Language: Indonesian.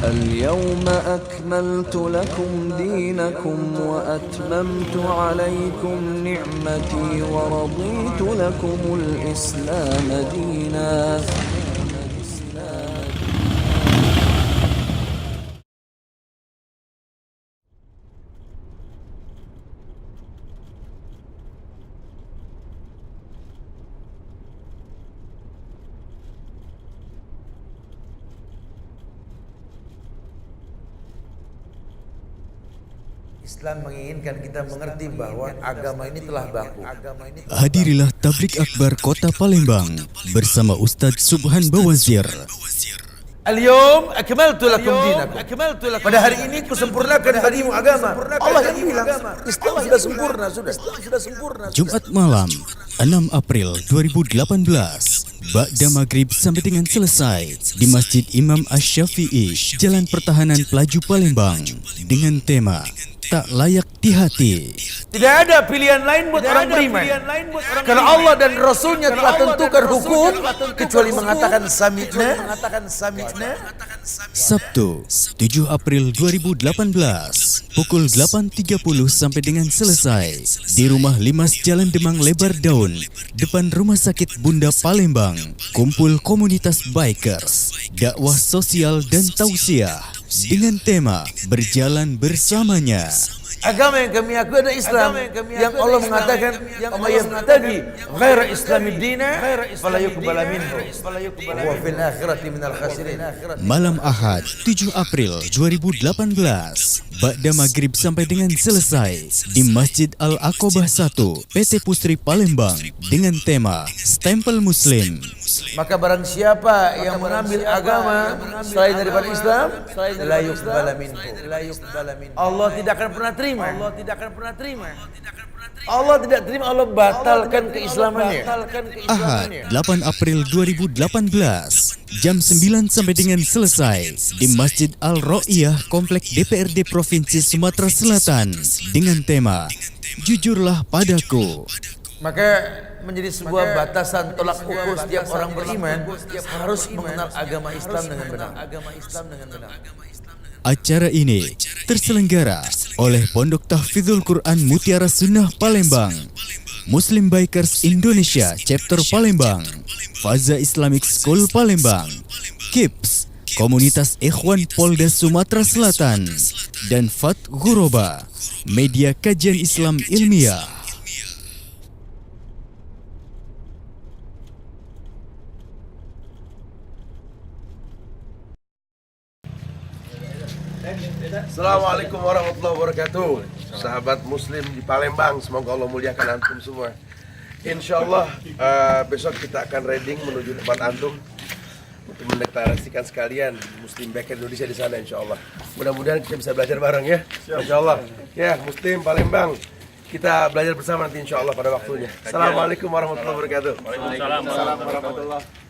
اليوم أكملت لكم دينكم وأتممت عليكم نعمتي ورضيت لكم الإسلام دينا. Islam menginginkan kita mengerti bahwa agama ini telah baku. Hadirilah Tablik Akbar Kota Palembang bersama Ustadz Subhan Bawazir. Al-yawm akmaltu lakum dinakum. Pada hari ini kusempurnakan bagimu agama. Allah yang bilang Islam sudah sempurna, sudah sempurna. Jumat malam 6 April 2018, Ba'da Maghrib sampai dengan selesai di Masjid Imam Asy-Syafi'i, Jalan Pertahanan Pelaju Palembang, dengan tema Tak Layak di Hati. Tidak ada pilihan lain buat orang beriman. Karena Allah dan Rasulnya telah tentukan hukum kecuali mengatakan sami'na. Sabtu 7 April 2018, pukul 8.30 sampai dengan selesai di Rumah Limas Jalan Demang Lebar Daun, depan Rumah Sakit Bunda Palembang. Kumpul komunitas bikers, dakwah sosial dan tausiah dengan tema Berjalan Bersamanya. Agama yang kami akui adalah Islam yang Allah mengatakan "Wa yabtaghi ghaira islami dina fala yuqbal minhu wa huwa fil akhirati minal khasirin." Malam Ahad 7 April 2018, Ba'da Maghrib sampai dengan selesai di Masjid Al-Aqobah 1 PT Pusri Palembang dengan tema Stempel Muslim. Maka barang siapa yang mengambil agama selain daripada Islam, la yuqbal minhu. Allah tidak akan pernah terima. Allah tidak terima, Allah batalkan keislamannya. Ahad 8 April 2018, jam 9 sampai dengan selesai di Masjid Al-Ro'iyah Komplek DPRD Provinsi Sumatera Selatan dengan tema Jujurlah Padaku. Maka menjadi sebuah batasan tolak ukur setiap orang beriman harus mengenal agama Islam dengan benar. Acara ini terselenggara oleh Pondok Tahfidzul Quran Mutiara Sunnah Palembang, Muslim Bikers Indonesia Chapter Palembang, Faza Islamic School Palembang, KIPS, Komunitas Ikhwan Polda Sumatera Selatan, dan Fat Ghuroba, Media Kajian Islam Ilmiah. Assalamualaikum warahmatullahi wabarakatuh. Sahabat muslim di Palembang, semoga Allah muliakan antum semua. Insyaallah besok kita akan reading menuju tempat antum untuk mendeklarasikan sekalian Muslim Back Indonesia di sana insyaallah. Mudah-mudahan kita bisa belajar bareng ya. Insyaallah. Ya, Muslim Palembang, kita belajar bersama nanti insyaallah pada waktunya. Assalamualaikum warahmatullahi wabarakatuh. Waalaikumsalam warahmatullahi wabarakatuh.